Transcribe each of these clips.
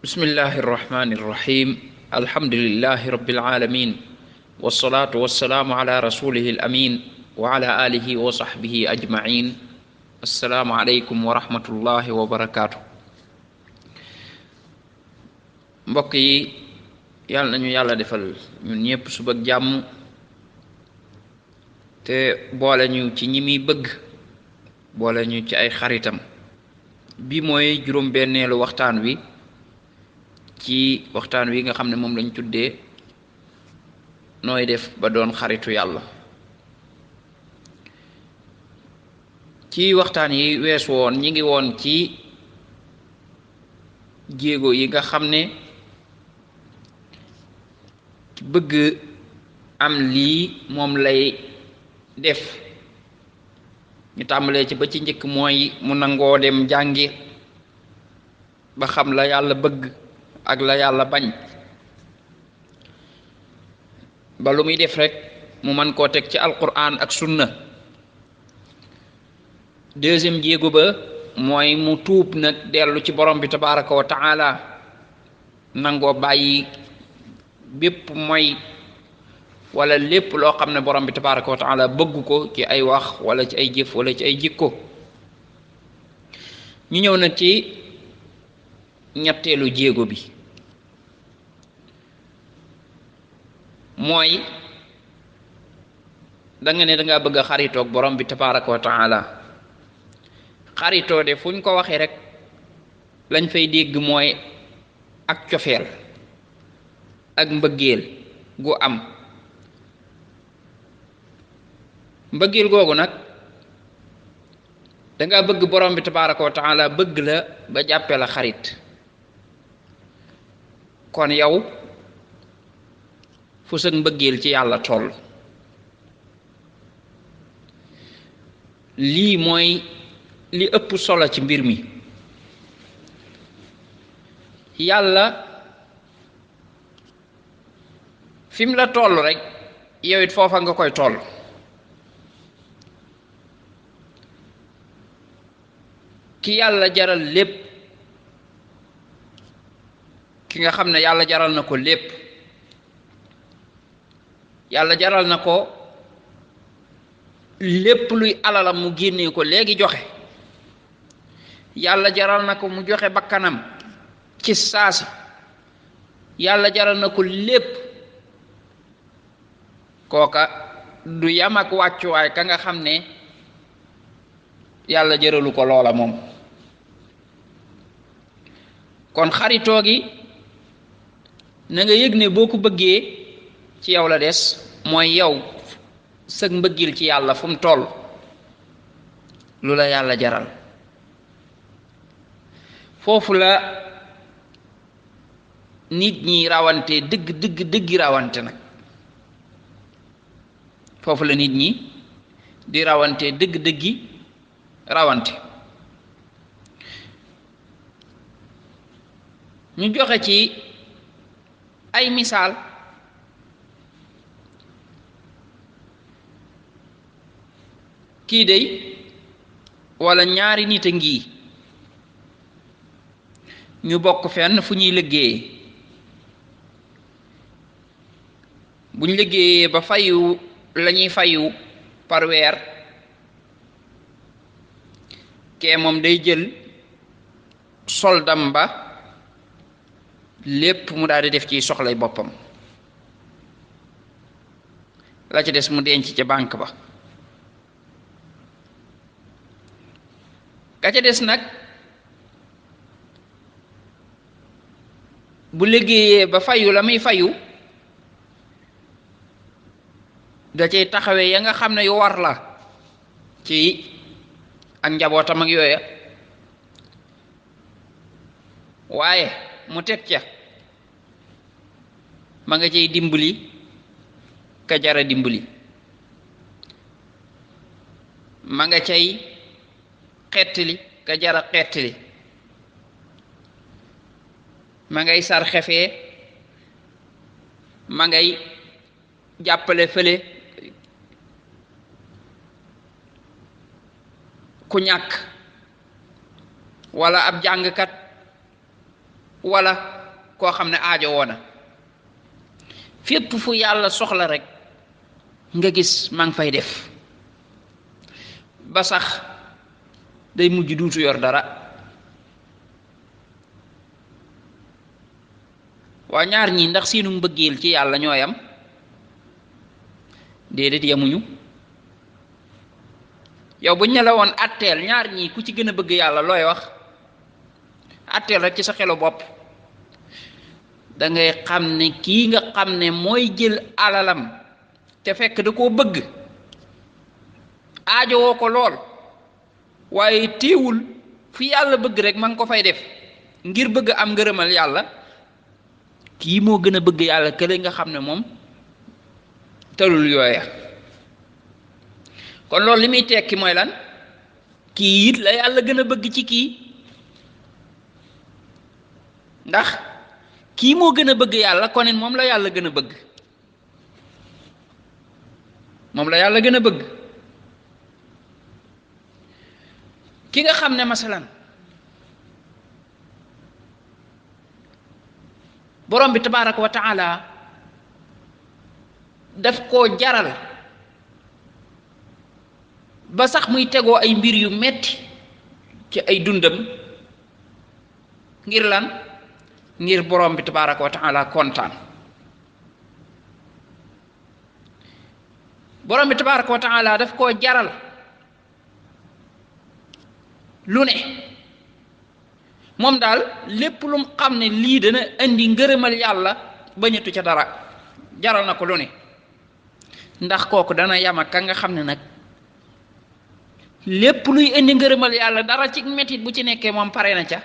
bismillahi irrahmani irrahim alhamdulillahi rabbil alamin wassalatu wassalaamu ala rasulihi al amin wa ala alihi wa sahbihi ajmain assalaamu aleykum wa rahmatullahi wa barakaatu. mbokk yi yàlla nañu yàlla defal ñun ñépp suba ak jàmm te boole ñu ci ñi muy bëgg boole ñu ci ay xaritam. bi mooy juróom-benneelu waxtaan wi ci waxtaan wi nga xam ne moom lañ tuddee nooy def ba doon xaritu yàlla. ci waxtaan yi weesu woon ñi ngi woon ci jéego yi nga xam ne bëgg am lii moom lay def. ñu tàmbalee ci ba ci njëkk mooy mu nangoo dem jàngi ba xam la yàlla bëgg ak la yàlla bañ, ba lu muy def rekk mu mën koo teg ci alquran ak sunna. deuxième jéego ba mooy mu tuub nag dellu ci borom bi tabaraka wa taala, nangoo bàyyi bépp mooy wala lépp loo xam ne borom bi tabaraka wa taala bëgg ko ci ay wax wala ci ay jëf wala ci ay jikko. ñu ñëw nag ci ñetteelu jéego bi, mooy danga ne danga bëgg a xaritoog borom bi tabaraka wa taala. xaritoo de fu ñu ko waxee rek lañ fay dégg mooy ak cofeel ak mbëggeel gu am. mbëggeel googu nag danga bëgg borom bi tabaraka wa taala bëgg la ba jàppe la xarit. kon yow fu sag mbëggeel ci yàlla toll, lii mooy li ëpp solo ci mbir mi. yàlla fi mu la toll rek yow it foofa nga koy toll. ki yàlla jaral lépp, ki nga xam ne yàlla jaral na ko lépp, yàlla jaral na ko lépp luy alalam mu génnee ko léegi joxe. yàlla jaral na ko mu joxe bakkanam ci saasi. yàlla jaral na ko lépp. kooka du yam ak wàccuwaay ka nga xam ne yàlla jëralu ko loola moom. kon xaritoo gi na nga yëg ne boo ko bëggee ci yow la des, mooy yow sëg mbëggil ci yàlla fu mu toll, lu la yàlla jaral. foofu la nit ñi rawante dëggi rawante nag. foofu la nit ñi di rawante dëggi rawante. ñu joxe ci ay misaal. kii dey walla ñaari nit a ngi ñu bokk fenn fu ñuy liggéeye. buñ liggéeyee ba fayu lañuy fayu par weer, kee moom day jël soldam ba lépp mu daal di def ci soxlay boppam, la ci des mu denc ca banque ba. ka ca des nag bu liggéeyee ba fayu la muy fayu, da cay taxawee ya nga xam ne yu war la ci ak njabootam ak yooya, waaye mu teg ca ma nga cay dimbali ka jara dimbali, ma nga cay xettali ka jara xettali, ma ngay sar xefee, ma ngay jàppale fële ku ñàkk walla ab jàngkat wala koo xam ne aajo woona fépp fu yàlla soxla rek nga gis maa ngi fay def ba sax day mujj duutu yor dara. waa ñaar ñi ndax seenu mbëggeel ci yàlla ñoo yam? déedéet yamuñu. yow buñ ne la woon atteel ñaar ñi ku ci gën a bëgg yàlla looy wax? atteel rek ci sa xelu bopp. da ngay xam ne kii nga xam ne mooy jël alalam te fekk da koo bëgg aajowoo ko lool waaye téewul fu yàlla bëgg rek ma ngi ko fay def ngir bëgg am ngërëmal yàlla, kii moo gën a bëgg yàlla kële nga xam ne moom talul yooya. kon loolu li muy tekki mooy lan? kii it la yàlla gën a bëgg ci kii, ndax kii moo gën a bëgg yàlla kon it moom la yàlla gën a bëgg, moom la yàlla gën a bëgg. ki nga xam ne masalan borom bi tabaraka wa taala daf koo jaral ba sax muy tegoo ay mbir yu metti ci ay dundam ngir lan? ngir borom bi tabaraka wa taala kontaan. borom bi tabaraka wa taala daf koo jaral lu ne moom daal lépp lu mu xam ne lii dana indi ngërëmal yàlla bañatu ca dara, jaral na ko lu ne. ndax kooku dana yam ak ka nga xam ne nag lépp luy indi ngërëmal yàlla dara ci metit bu ci nekkee moom pare na ca?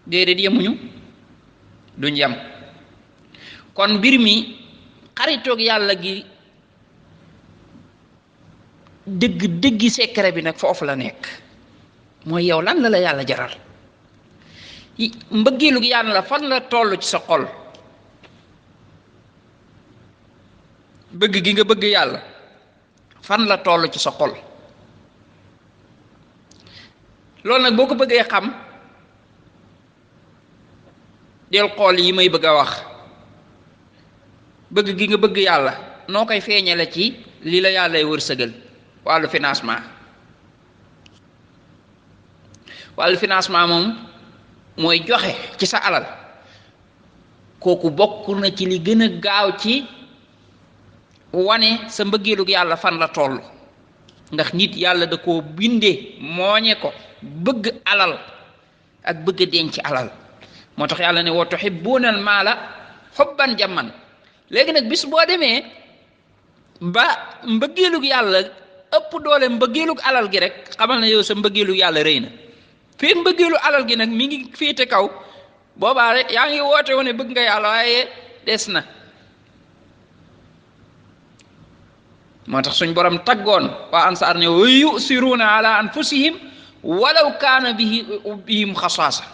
déedéet yemuñu, duñ yem. kon mbir mi xaritoog yàlla gi dëggi secret bi nag foofu la nekk, mooy yow lan la yàlla jaral. mbëggeelug yàlla fan la toll ci sa xol? bëgg gi nga bëgg yàlla fan la toll ci sa xol? loolu nag boo ko bëggee xam del xool yi may bëgg a wax. bëgg gi nga bëgg yàlla noo koy feeñale ci li la yàllay wërsëgal. wàllu financement moom mooy joxe ci sa alal, kooku bokk na ci li gën a gaaw ci wane sa mbëggeelug yàlla fan la toll. ndax nit yàlla da koo bindee mooñe ko bëgg alal ak bëgg denc alal, moo tax yàlla ne wa tuhibbuuna al maala hubban jamman. léegi nag bis boo demee ba mbëggeelug yàlla ëpp doole mbëggeelug alal gi rek xamal na yow sa mbëggeelug yàlla rëy na. fii mbëggeelu alal gi nag mi ngi féete kaw, boobaa rek yaa ngi woote woon ne bëgg nga yàlla waaye des na. moo tax suñ borom taggoon waa ansaar ne wa yusiruuna ala anfusihim walaw kaana bihim xasaasa.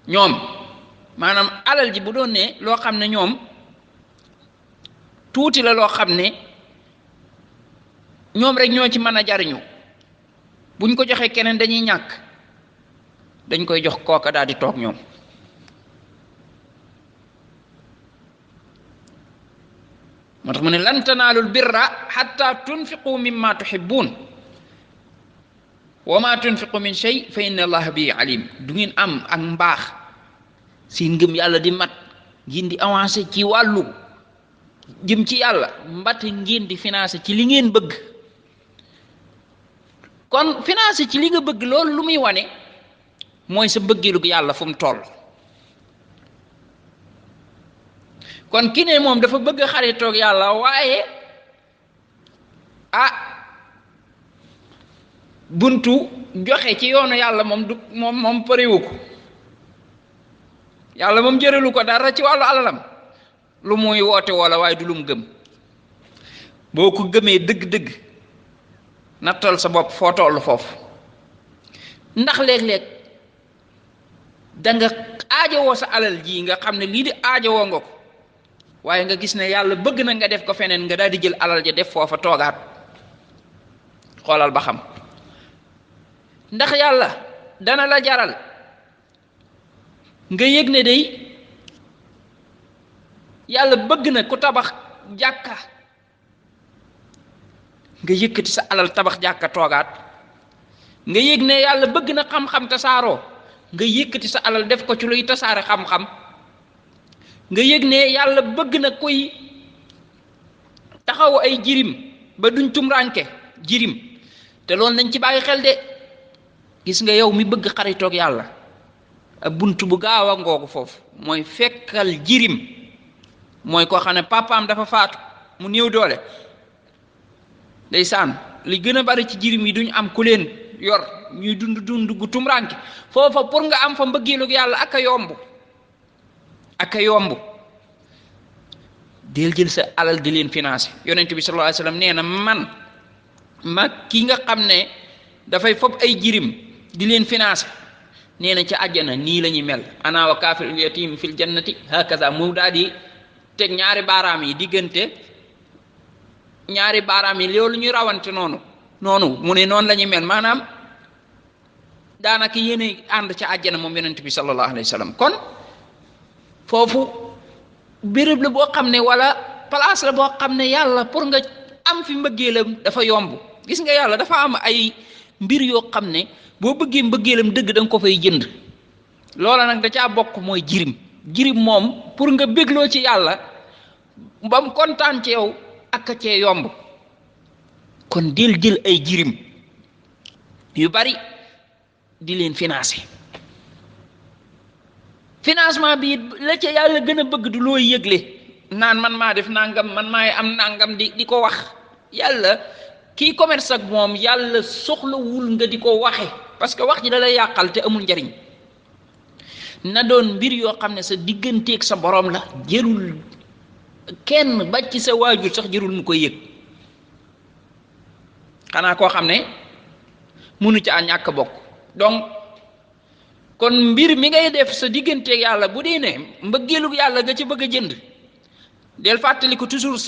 ñoom maanaam alal ji bu doon ne loo xam ne ñoom tuuti la, loo xam ne ñoom rek ñoo ci mën a jariñu, buñ ko joxee keneen dañuy ñàkk, dañ koy jox kooka daal di toog ñoom. moo tax mu ne lan tanaalul birra xatta tunfiqu mimma tuhibbun wa ma tunfiqu min shay fa inna allaha bi alim. du ngeen am ak mbaax si ngëm yàlla di mat ngeen di avancé ci wàllu jëm ci yàlla mbate ngeen di financé ci li ngeen bëgg. kon financé ci li nga bëgg loolu lu muy wane mooy sa mbëggeelug yàlla fu mu toll. kon ki ne moom dafa bëgg xaritoog yàlla waaye buntu joxe ci yoonu yàlla moom du moom përiwu ko, yàlla moom jëralu ko dara ci wàllu alalam, lu muy woote wala waaye du lu mu gëm. boo ko gëmee dëgg-dëgg nattal sa bopp foo tollu foofu. ndax léeg-léeg da nga aajowoo sa alal ji nga xam ne lii di aajowoo nga ko, waaye nga gis ne yàlla bëgg na nga def ko feneen nga daal di jël alal ja def foofa toogaat. xoolal ba xam ndax yàlla dana la jaral nga yëg ne day yàlla bëgg na ku tabax jàkka nga yëkkati sa alal tabax jàkka toogaat nga yëg ne yàlla bëgg na xam-xam tasaaroo nga yëkkati sa alal def ko ci luy tasaare xam-xam nga yëg ne yàlla bëgg na kuy taxaw ay jirim ba duñ tumranke jirim te loolu nañ ci bàyyi xel de gis nga yow mi bëgg xaritoog yàlla buntu bu gaaw a ngoogu foofu mooy fekkal jirim mooy koo xam ne papaam dafa faatu mu néew doole ndeysaan li gën a bari ci jirim yi duñ am ku leen yor ñuy dund gu tumranke foofa pour nga am fa mbëggeelug yàlla ak a yomb del jël sa alal di leen financé yonent bi sallallahu alayhi wasallam nee na ma ki nga xam ne dafay fob ay jirim di leen financé nee na ci àjjana nii la ñuy mel ana wa kaafirul yatim fil jannati hakaza mu daal di teg ñaari baaraam yi diggante ñaari baaraam yi loolu ñu rawante noonu mu ne noonu la ñuy mel maanaam daanaka yéen ànd ca àjjana moom yonent bi sallallahu alayhi wasallam kon foofu béréb la boo xam ne wala place la boo xam ne yàlla pour nga am fi mbëggeelam dafa yomb gis nga yàlla dafa am ay mbir yoo xam ne boo bëggee mbëggeelam dëgg da nga ko fay jënd loola nag da caa bokk mooy jirim moom pour nga bégloo ci yàlla ba mu kontaan ci yow ak cee yomb kon del jël ay jirim yu bari di leen financer financement bi la ca yàlla gën a bëgg du looy yëgle naan man maa def nangam man maay am nangam di ko wax yàlla kii commerce ak moom yàlla soxlawul nga di ko waxe parce que wax ji da lay yàqal te amul njariñ na doon mbir yoo xam ne sa digganteeg sa borom la jërul kenn ba ci sa waajur sax jërul mu koy yëg xanaa koo xam ne munu ca ñàkk bokk donc kon mbir mi ngay def sa digganteeg yàlla bu dee ne mbëggeelu yàlla nga ci bëgg a jënd del fàttali ko toujours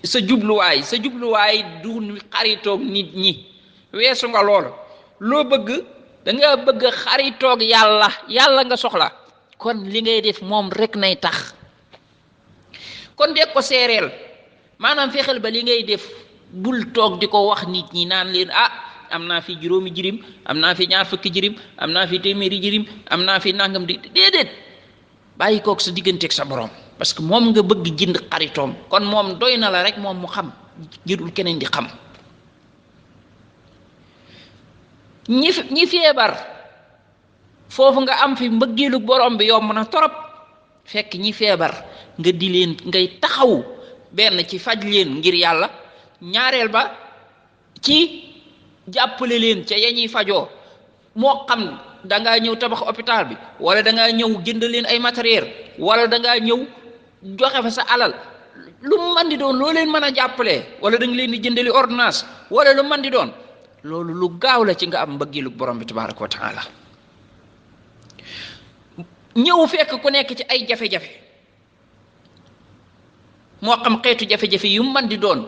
sa jubluwaay du xaritoog nit ñi weesu nga loolu loo bëgg da nga bëgg xaritoog yàlla nga soxla kon li ngay def moom rek nay tax kon de ko seereel maanaam fexeel ba li ngay def bul toog di ko wax nit ñi naan leen am naa fi juróomi jirim am naa fi ñaar fukki jirim am naa fi téeméeri jirim am naa fi nangam di déedéet bàyyi kook sa digganteeg sa borom parce que moom nga bëgg jënd xaritoom kon moom doy na la rek moom mu xam jërul keneen di xam ñi feebar foofu nga am fi mbëggeelu borom bi yomb na torop fekk ñi feebar nga di leen ngay taxaw benn ci faj leen ngir yàlla ñaareel ba ci jàppale leen ca ya ñuy fajoo moo xam da ngaa ñëw tabax hôpital bi wala da ngaa ñëw jënd leen ay matériel wala da ngaa ñëw joxe fa sa alal lu mu mën di doon loo leen mën a jàppalee wala da nga leen di jëndali ordonnance wala lu mën di doon loolu lu gaaw la ci nga am mbëggeelu borom bi tabaraka wa taala ñëw fekk ku nekk ci ay jafe-jafe moo xam xeetu jafe-jafe yu mën di doon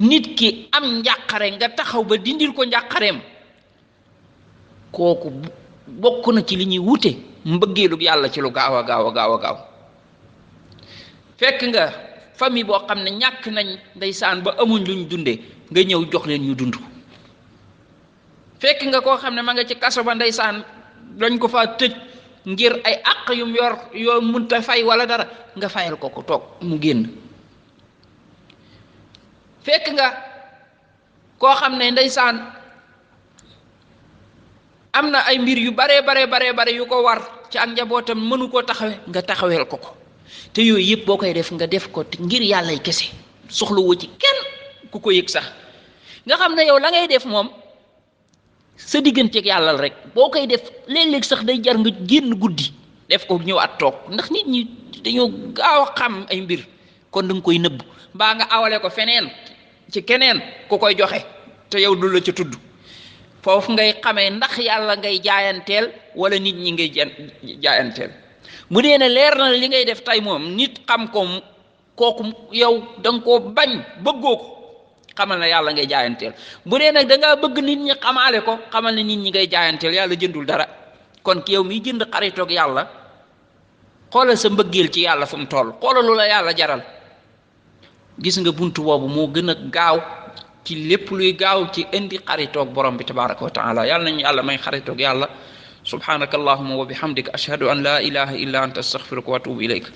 nit ki am njàqare nga taxaw ba dindil ko njàqareem kooku bokk na ci li ñuy wute mbëggeelu yàlla ci lu gaaw a gaaw fekk nga famille boo xam ne ñàkk nañ ndeysaan ba amuñ luñ dunde nga ñëw jox leen ñu dund fekk nga koo xam ne ma nga ci kaso ba ndeysaan dañ ko fa tëj ngir ay àq yum yor yoo munta fay wala dara nga fayal ko toog mu génn fekk nga koo xam ne ndeysaan am na ay mbir yu bare yu ko war ci ak njabootam mënu koo taxawe nga taxaweel ko te yooyu yëpp boo koy def nga def ko ngir yàllay kese soxla woo ci kenn ku ko yëg sax nga xam ne yow la ngay def moom sa digganteeg yàlla rek boo koy def léeg-léeg sax day jar nga génn guddi def ko ñëw at toog ndax nit ñi dañoo gaaw a xam ay mbir kon da nga koy nëbb mbaa nga awale ko feneen ci keneen ku koy joxe te yow du la ca tudd foofu ngay xamee ndax yàlla ngay jaayanteel wala nit ñi ngay jaayanteel bu dee ne leer na li ngay def tey moom nit xam ko kooku yow da nga koo bañ bëggoo ko xamal ne yàlla ngay jaayanteel. bu dee nag da ngaa bëgg nit ñi xamaale ko, xamal ne nit ñi ngay jaayanteel, yàlla jëndul dara. kon ki yow miy jënd xaritoog yàlla, xoolal sa mbëggeel ci yàlla fu mu toll, xoolal lu la yàlla jaral. gis nga buntu boobu moo gën a gaaw ci lépp luy gaaw ci indi xaritoog borom bi tabaraka wa taala. yàlla nañu yàlla may xaritoog yàlla. subhanaka allahumma wa bihamdika ashhadu an la ilaha illa anta astaghfiruka wa atubu ilayk.